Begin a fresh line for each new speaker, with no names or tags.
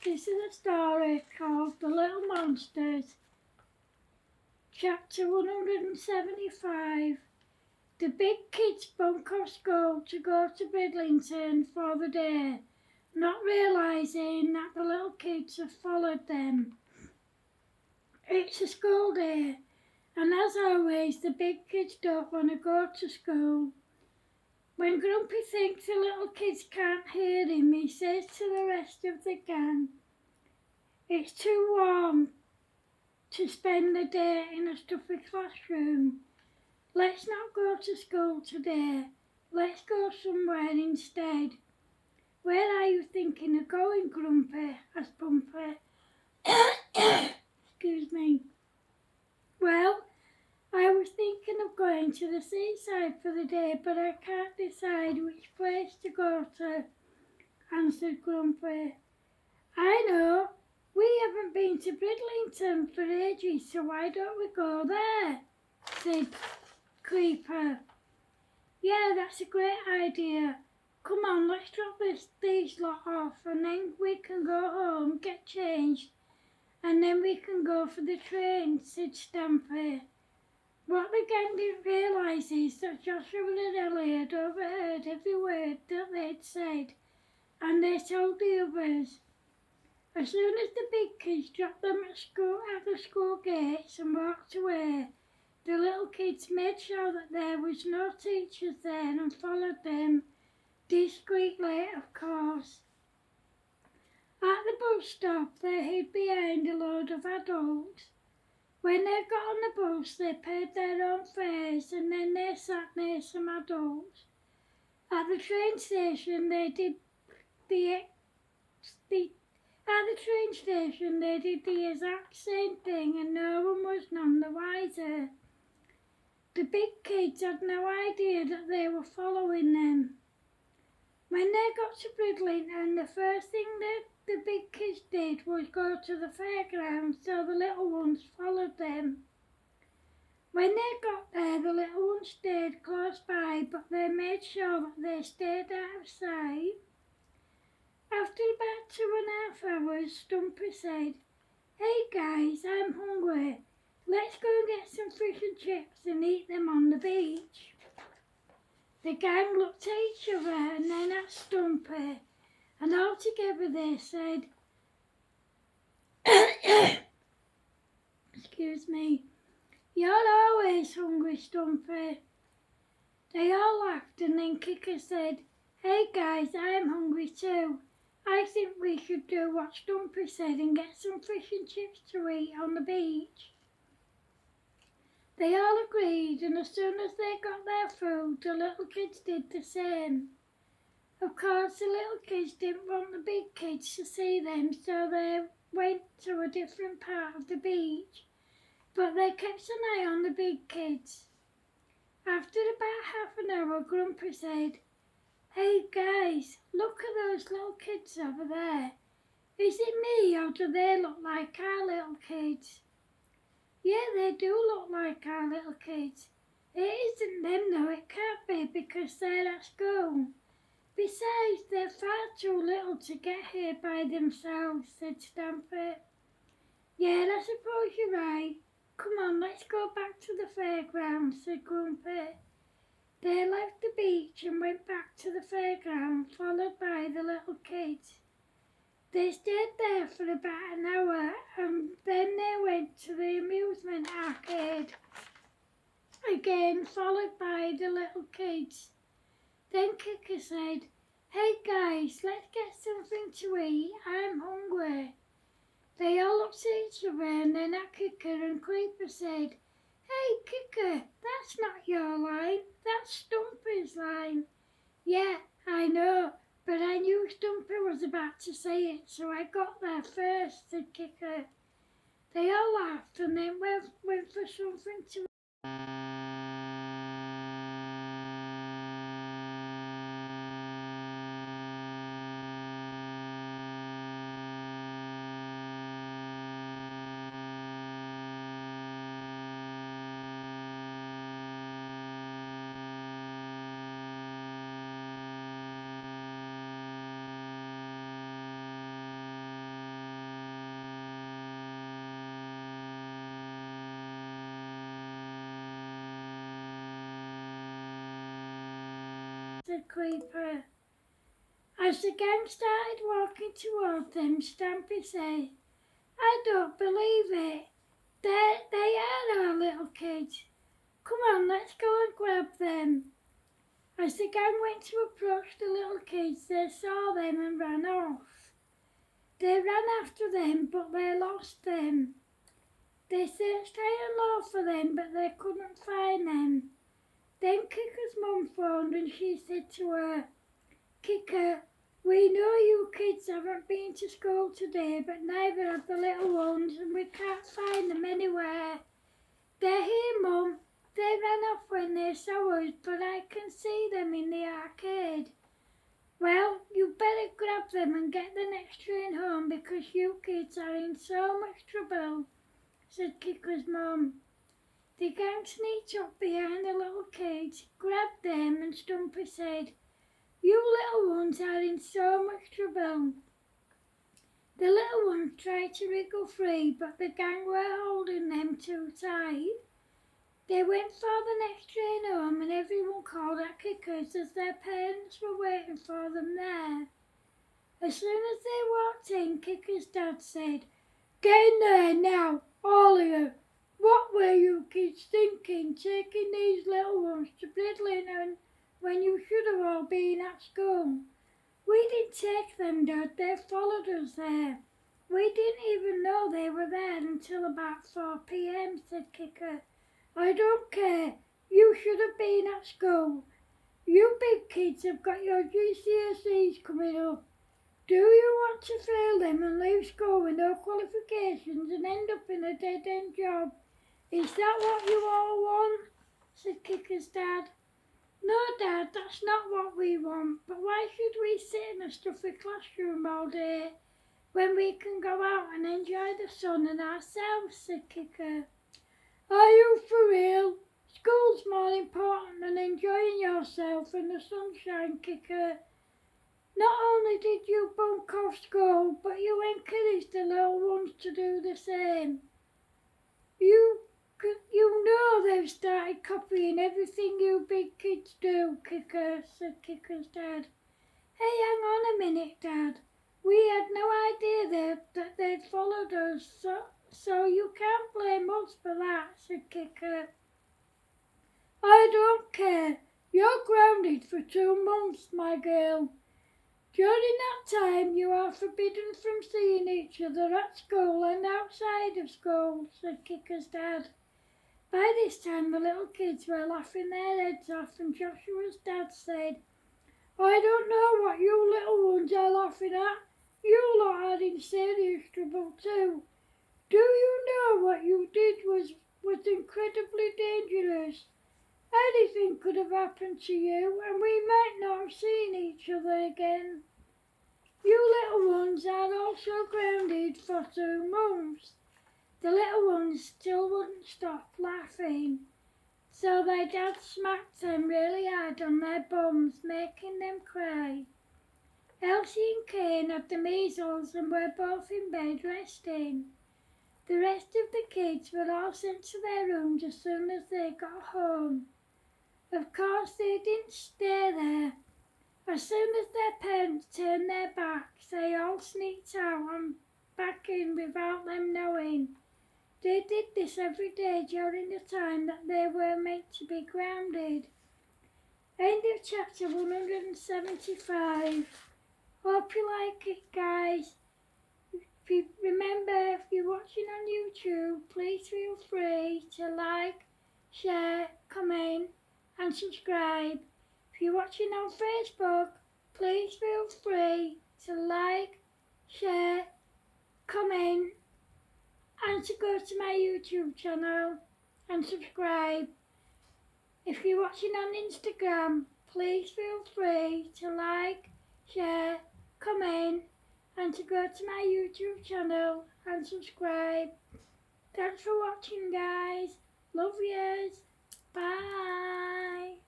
This is a story called The Little Monsters, Chapter 175. The big kids bunk off school to go to Bridlington for the day, not realising that the little kids have followed them. It's a school day, and as always, the big kids don't want to go to school. When Grumpy thinks the little kids can't hear him, he says to the rest of the gang, "It's too warm to spend the day in a stuffy classroom. Let's not go to school today. Let's go somewhere instead." "Where are you thinking of going, Grumpy?" asked Bumpy. Excuse me. "Well, I was thinking of going to the seaside for the day, but I can't decide which place to go to," answered Grumpy. "I know. We haven't been to Bridlington for ages, so why don't we go there?" said Creeper. "Yeah, that's a great idea. Come on, let's drop these lot off, and then we can go home, get changed, and then we can go for the train," said Stampy. What the gang didn't realise is that Joshua and Ellie had overheard every word that they'd said, and they told the others. As soon as the big kids dropped them at the school gates and walked away, the little kids made sure that there was no teachers there and followed them, discreetly of course. At the bus stop, they hid behind a load of adults. When they got on the bus, they paid their own fares and then they sat near some adults. At the train station, they did the exact same thing and no one was none the wiser. The big kids had no idea that they were following them. When they got to Bridlington, the first thing that the big kids did was go to the fairground, so the little ones followed them. When they got there, the little ones stayed close by, but they made sure that they stayed out of sight. After about 2.5 hours, Stumpy said, "Hey guys, I'm hungry. Let's go and get some fish and chips and eat them on the beach." The gang looked at each other and then at Stumpy, and all together they said, "Excuse me, you're always hungry, Stumpy." They all laughed and then Kicker said, "Hey guys, I'm hungry too. I think we should do what Stumpy said and get some fish and chips to eat on the beach." They all agreed, and as soon as they got their food, the little kids did the same. Of course, the little kids didn't want the big kids to see them, so they went to a different part of the beach, but they kept an eye on the big kids. After about half an hour, Grumpy said, "Hey guys, look at those little kids over there. Is it me or do they look like our little kids?" "Yeah, they do look like our little kids. It isn't them though, it can't be because they're at school. Besides, they're far too little to get here by themselves," said Stampy. "Yeah, I suppose you're right. Come on, let's go back to the fairground," said Grumpy. They left the beach and went back to the fairground, followed by the little kids. They stayed there for about an hour and then they went to the amusement arcade again, followed by the little kids. Then Kicker said, "Hey guys, let's get something to eat. I'm hungry." They all looked at each other and then at Kicker, and Creeper said, "Hey Kicker, that's not your line, that's Stumpy's line." "Yeah, I know, but I knew Stumpy was about to say it, so I got there first," said Kicker. They all laughed and then went for something to said Creeper. As the gang started walking toward them, Stampy said, I don't believe it. They are our little kids. Come on, let's go and grab them. As the gang went to approach the little kids, they saw them and ran off. They ran after them, but they lost them. They searched high and low for them, but they couldn't find them. Then Kicker's mum phoned and she said to her, Kicker, we know you kids haven't been to school today, but neither have the little ones, and we can't find them anywhere. They're here, Mum. They ran off when they saw us, but I can see them in the arcade. Well, you better grab them and get the next train home because you kids are in so much trouble, said Kicker's mum. The gang sneaked up behind the little kids, grabbed them, and Stumpy said, You little ones are in so much trouble. The little ones tried to wriggle free, but the gang were holding them too tight. They went for the next train home and everyone called at Kicker's as their parents were waiting for them there. As soon as they walked in, Kicker's dad said, Get in there now, all of you. What were you kids thinking, taking these little ones to Bridlington when you should have all been at school? We didn't take them, Dad, they followed us there. We didn't even know they were there until about 4 p.m, said Kicker. I don't care, you should have been at school. You big kids have got your GCSEs coming up. Do you want to fail them and leave school with no qualifications and end up in a dead-end job? Is that what you all want? Said Kicker's dad. No, Dad, that's not what we want, but why should we sit in a stuffy classroom all day when we can go out and enjoy the sun and ourselves, said Kicker. Are you for real? School's more important than enjoying yourself in the sunshine, Kicker. Not only did you bunk off school, but you encouraged the little ones to do the same. You know they've started copying everything you big kids do, Kicker, said Kicker's dad. Hey, hang on a minute, Dad. We had no idea that they'd followed us, so you can't blame us for that, said Kicker. I don't care. You're grounded for 2 months, my girl. During that time, you are forbidden from seeing each other at school and outside of school, said Kicker's dad. By this time, the little kids were laughing their heads off, and Joshua's dad said, I don't know what you little ones are laughing at. You lot are in serious trouble too. Do you know what you did was incredibly dangerous? Anything could have happened to you, and we might not have seen each other again. You little ones are also grounded for 2 months. The little ones still wouldn't stop laughing, so their dad smacked them really hard on their bums, making them cry. Elsie and Kane had the measles and were both in bed resting. The rest of the kids were all sent to their rooms as soon as they got home. Of course, they didn't stay there. As soon as their parents turned their backs, they all sneaked out and back in without them knowing. They did this every day during the time that they were meant to be grounded. End of chapter 175. Hope you like it, guys. Remember, if you're watching on YouTube, please feel free to like, share, comment and subscribe. If you're watching on Facebook, please feel free to like, share, comment and to go to my YouTube channel and subscribe. If you're watching on Instagram, please feel free to like, share, comment and to go to my YouTube channel and subscribe. Thanks for watching, guys. Love yous. Bye.